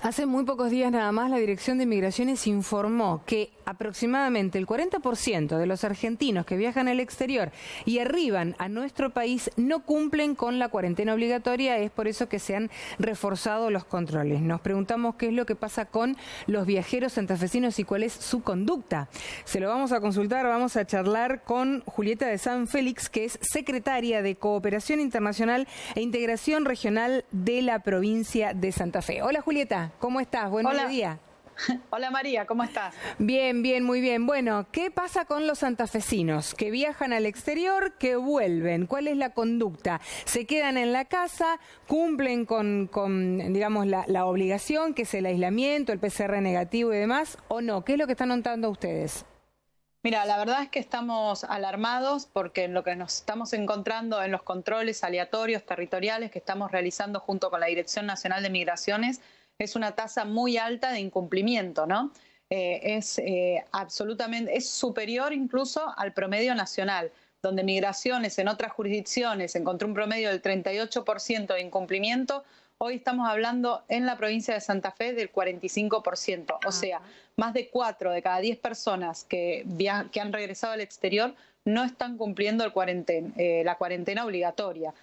Hace muy pocos días nada más la Dirección de Migraciones informó que aproximadamente el 40% de los argentinos que viajan al exterior y arriban a nuestro país no cumplen con la cuarentena obligatoria. Es por eso que se han reforzado los controles. Nos preguntamos qué es lo que pasa con los viajeros santafesinos y cuál es su conducta. Se lo vamos a consultar, vamos a charlar con Julieta de San Félix, que es secretaria de Cooperación Internacional e Integración Regional de la provincia de Santa Fe. Hola Julieta. ¿Cómo estás? Buen día. Hola María, ¿cómo estás? Bien, bien, muy bien. Bueno, ¿qué pasa con los santafesinos que viajan al exterior, que vuelven? ¿Cuál es la conducta? ¿Se quedan en la casa, cumplen con digamos, la obligación, que es el aislamiento, el PCR negativo y demás, o no? ¿Qué es lo que están notando ustedes? Mira, la verdad es que estamos alarmados porque lo que nos estamos encontrando en los controles aleatorios territoriales que estamos realizando junto con la Dirección Nacional de Migraciones es una tasa muy alta de incumplimiento, ¿no? Absolutamente, es superior incluso al promedio nacional, donde Migraciones en otras jurisdicciones encontró un promedio del 38% de incumplimiento. Hoy estamos hablando en la provincia de Santa Fe del 45%, o sea, más de 4 de cada 10 personas que han regresado al exterior no están cumpliendo la cuarentena obligatoria.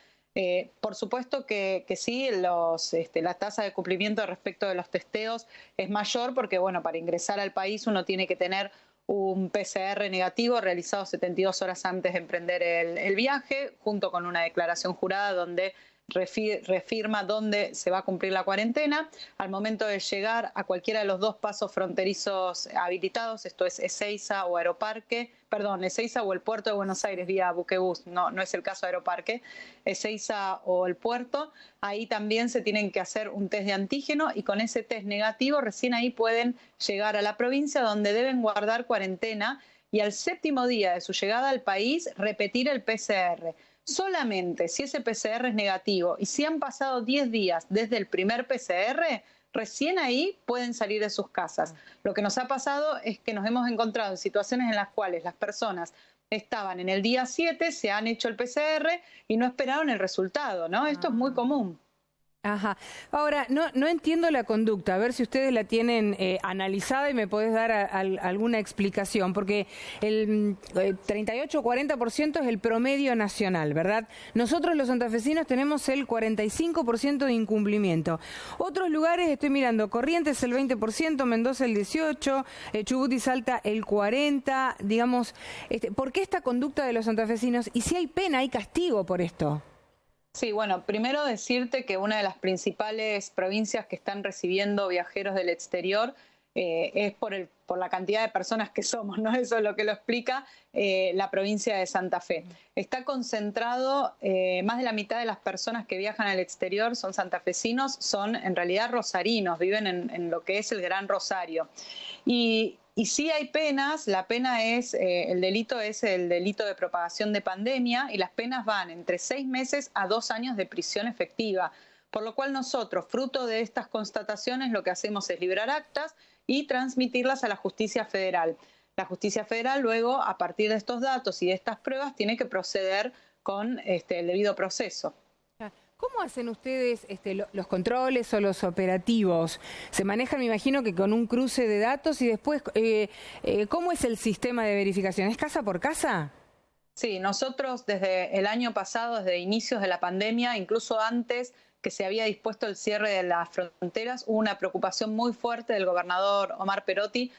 Por supuesto que sí, la tasa de cumplimiento respecto de los testeos es mayor porque, bueno, para ingresar al país uno tiene que tener un PCR negativo realizado 72 horas antes de emprender el viaje, junto con una declaración jurada donde refirma dónde se va a cumplir la cuarentena. Al momento de llegar a cualquiera de los dos pasos fronterizos habilitados, esto es Ezeiza o Aeroparque, perdón, Ezeiza o el puerto de Buenos Aires vía buquebús, no es el caso de Aeroparque, Ezeiza o el puerto, ahí también se tienen que hacer un test de antígeno y con ese test negativo recién ahí pueden llegar a la provincia donde deben guardar cuarentena y al 7º día de su llegada al país repetir el PCR. Solamente si ese PCR es negativo y si han pasado 10 días desde el primer PCR, recién ahí pueden salir de sus casas. Lo que nos ha pasado es que nos hemos encontrado en situaciones en las cuales las personas estaban en el día 7, se han hecho el PCR y no esperaron el resultado, ¿no? Esto es muy común. Ajá. Ahora, no entiendo la conducta, a ver si ustedes la tienen analizada y me podés dar alguna explicación, porque el 38-40% es el promedio nacional, ¿verdad? Nosotros los santafesinos tenemos el 45% de incumplimiento. Otros lugares, estoy mirando, Corrientes el 20%, Mendoza el 18%, Chubut y Salta el 40%, digamos, ¿por qué esta conducta de los santafesinos? Y si hay pena, hay castigo por esto. Sí, bueno, primero decirte que una de las principales provincias que están recibiendo viajeros del exterior es por la cantidad de personas que somos, ¿no? Eso es lo que lo explica la provincia de Santa Fe. Está concentrado, más de la mitad de las personas que viajan al exterior son santafesinos, son en realidad rosarinos, viven en lo que es el Gran Rosario. Y sí hay penas, la pena el delito de propagación de pandemia y las penas van entre 6 meses a 2 años de prisión efectiva. Por lo cual nosotros, fruto de estas constataciones, lo que hacemos es librar actas y transmitirlas a la Justicia Federal. La Justicia Federal luego, a partir de estos datos y de estas pruebas, tiene que proceder con el debido proceso. ¿Cómo hacen ustedes los controles o los operativos? Se manejan, me imagino, que con un cruce de datos y después, ¿cómo es el sistema de verificación? ¿Es casa por casa? Sí, nosotros desde el año pasado, desde inicios de la pandemia, incluso antes que se había dispuesto el cierre de las fronteras, hubo una preocupación muy fuerte del gobernador Omar Perotti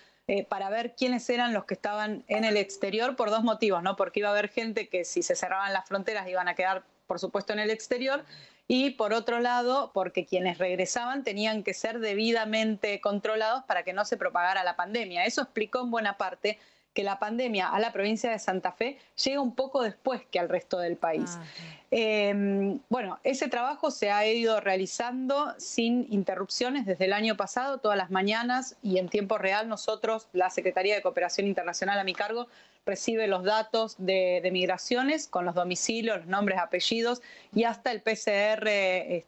para ver quiénes eran los que estaban en el exterior por 2 motivos, ¿no? Porque iba a haber gente que si se cerraban las fronteras iban a quedar, por supuesto, en el exterior, y por otro lado, porque quienes regresaban tenían que ser debidamente controlados para que no se propagara la pandemia. Eso explicó en buena parte que la pandemia a la provincia de Santa Fe llega un poco después que al resto del país. Bueno, ese trabajo se ha ido realizando sin interrupciones desde el año pasado, todas las mañanas y en tiempo real. Nosotros, la Secretaría de Cooperación Internacional a mi cargo, recibe los datos de migraciones con los domicilios, los nombres, apellidos y hasta el PCR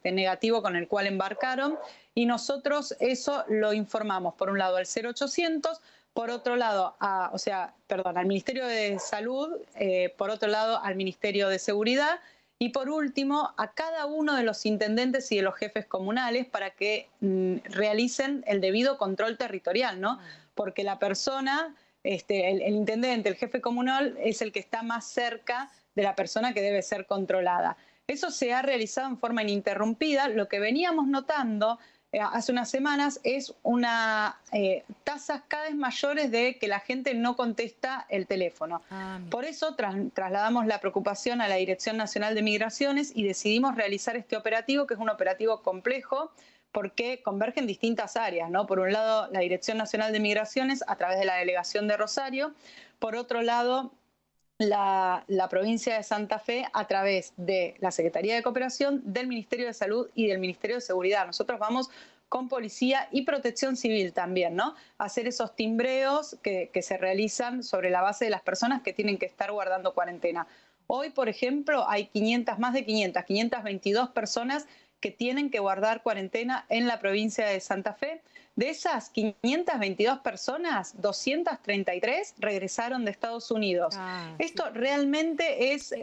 negativo con el cual embarcaron. Y nosotros eso lo informamos, por un lado, al 0800, por otro lado, al Ministerio de Salud, por otro lado, al Ministerio de Seguridad Y por último, a cada uno de los intendentes y de los jefes comunales para que realicen el debido control territorial, ¿no? Porque la persona, el intendente, el jefe comunal, es el que está más cerca de la persona que debe ser controlada. Eso se ha realizado en forma ininterrumpida. Lo que veníamos notando hace unas semanas es tasas cada vez mayores de que la gente no contesta el teléfono. Por eso trasladamos la preocupación a la Dirección Nacional de Migraciones y decidimos realizar este operativo, que es un operativo complejo, porque convergen distintas áreas, ¿no? Por un lado, la Dirección Nacional de Migraciones a través de la Delegación de Rosario, por otro lado, la provincia de Santa Fe a través de la Secretaría de Cooperación, del Ministerio de Salud y del Ministerio de Seguridad. Nosotros vamos con policía y protección civil también, ¿no? A hacer esos timbreos que se realizan sobre la base de las personas que tienen que estar guardando cuarentena. Hoy, por ejemplo, hay más de 522 personas que tienen que guardar cuarentena en la provincia de Santa Fe. De esas 522 personas, 233 regresaron de Estados Unidos. Esto realmente es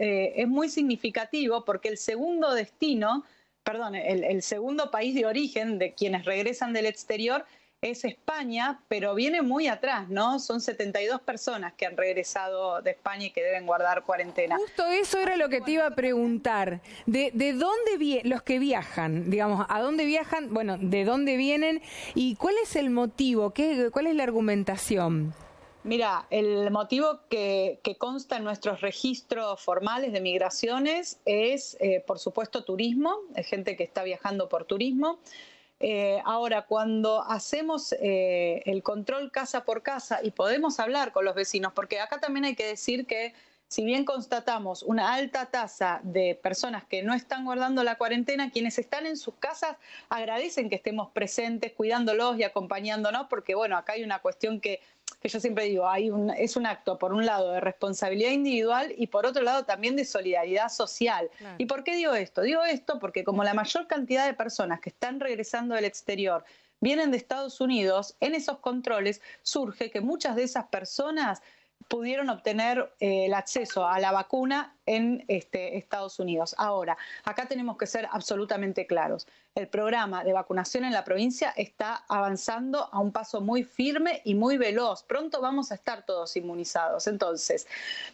muy significativo porque el segundo el segundo país de origen de quienes regresan del exterior es España, pero viene muy atrás, ¿no? Son 72 personas que han regresado de España y que deben guardar cuarentena. Justo eso era lo que te iba a preguntar. ¿De dónde los que viajan? Digamos, ¿a dónde viajan? Bueno, ¿de dónde vienen? ¿Y cuál es el motivo? ¿Cuál es la argumentación? Mira, el motivo que consta en nuestros registros formales de migraciones es, por supuesto, turismo. Es gente que está viajando por turismo. Ahora, cuando hacemos el control casa por casa y podemos hablar con los vecinos, porque acá también hay que decir que si bien constatamos una alta tasa de personas que no están guardando la cuarentena, quienes están en sus casas agradecen que estemos presentes, cuidándolos y acompañándonos, porque bueno, acá hay una cuestión que yo siempre digo, es un acto, por un lado, de responsabilidad individual y por otro lado también de solidaridad social. Claro. ¿Y por qué digo esto? Digo esto porque como la mayor cantidad de personas que están regresando del exterior vienen de Estados Unidos, en esos controles surge que muchas de esas personas pudieron obtener el acceso a la vacuna en Estados Unidos. Ahora, acá tenemos que ser absolutamente claros. El programa de vacunación en la provincia está avanzando a un paso muy firme y muy veloz. Pronto vamos a estar todos inmunizados. Entonces,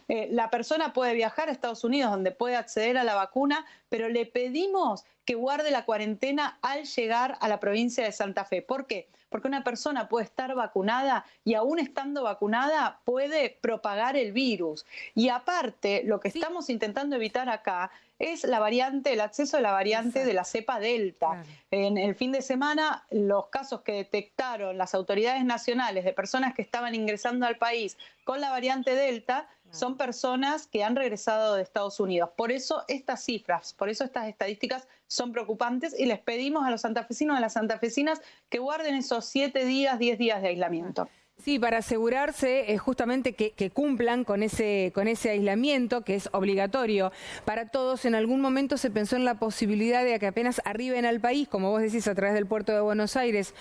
la persona puede viajar a Estados Unidos, donde puede acceder a la vacuna, pero le pedimos que guarde la cuarentena al llegar a la provincia de Santa Fe. ¿Por qué? Porque una persona puede estar vacunada y aún estando vacunada puede propagar el virus. Y aparte, lo que estamos intentando evitar acá es el acceso a la variante de la cepa Delta. Claro. En el fin de semana, los casos que detectaron las autoridades nacionales de personas que estaban ingresando al país con la variante Delta son personas que han regresado de Estados Unidos. Por eso estas cifras, por eso estas estadísticas son preocupantes y les pedimos a los santafesinos y a las santafesinas que guarden esos 7 días, 10 días de aislamiento. Sí, para asegurarse justamente que cumplan con ese aislamiento que es obligatorio para todos. En algún momento se pensó en la posibilidad de que apenas arriben al país, como vos decís, a través del puerto de Buenos Aires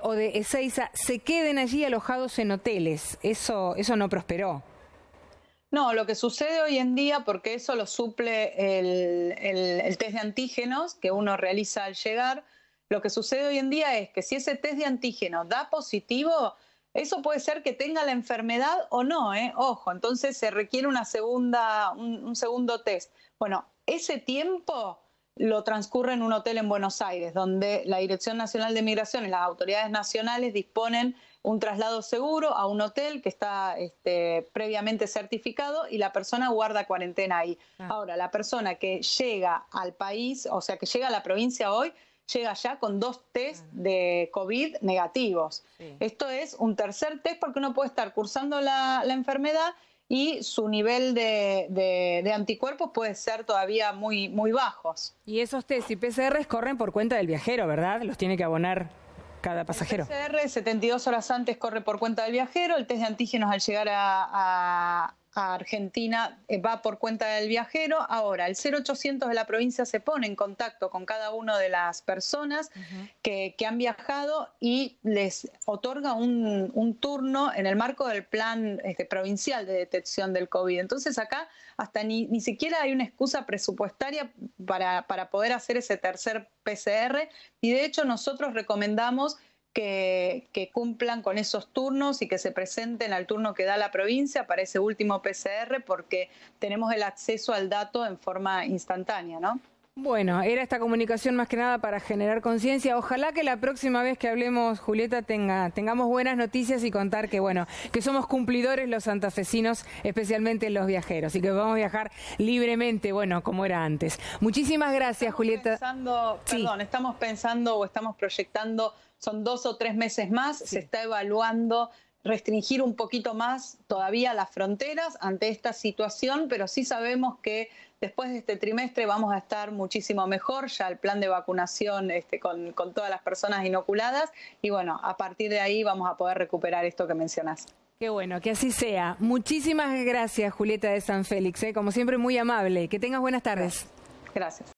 o de Ezeiza, se queden allí alojados en hoteles. Eso no prosperó. No, lo que sucede hoy en día, porque eso lo suple el test de antígenos que uno realiza al llegar, lo que sucede hoy en día es que si ese test de antígeno da positivo, eso puede ser que tenga la enfermedad o no, ojo, entonces se requiere un segundo test. Bueno, ese tiempo lo transcurre en un hotel en Buenos Aires, donde la Dirección Nacional de Migraciones, las autoridades nacionales disponen un traslado seguro a un hotel que está previamente certificado y la persona guarda cuarentena ahí. Ahora, la persona que llega al país, o sea, que llega a la provincia hoy, llega ya con 2 test de COVID negativos. Sí. Esto es un tercer test porque uno puede estar cursando la enfermedad y su nivel de anticuerpos puede ser todavía muy, muy bajos. Y esos test y PCRs corren por cuenta del viajero, ¿verdad? Los tiene que abonar cada pasajero. El PCR 72 horas antes corre por cuenta del viajero, el test de antígenos al llegar a a Argentina va por cuenta del viajero. Ahora, el 0800 de la provincia se pone en contacto con cada una de las personas que han viajado y les otorga un turno en el marco del plan provincial de detección del COVID. Entonces acá hasta ni siquiera hay una excusa presupuestaria para poder hacer ese tercer PCR, y de hecho nosotros recomendamos que cumplan con esos turnos y que se presenten al turno que da la provincia para ese último PCR, porque tenemos el acceso al dato en forma instantánea, ¿no? Bueno, era esta comunicación más que nada para generar conciencia. Ojalá que la próxima vez que hablemos, Julieta, tengamos buenas noticias y contar que, bueno, que somos cumplidores los santafesinos, especialmente los viajeros, y que podamos viajar libremente, bueno, como era antes. Muchísimas gracias, Julieta. Estamos pensando o estamos proyectando, son 2 o 3 meses más, se está evaluando restringir un poquito más todavía las fronteras ante esta situación, pero sí sabemos que después de este trimestre vamos a estar muchísimo mejor, ya el plan de vacunación con todas las personas inoculadas, y bueno, a partir de ahí vamos a poder recuperar esto que mencionás. Qué bueno, que así sea. Muchísimas gracias, Julieta de San Félix, como siempre muy amable. Que tengas buenas tardes. Gracias.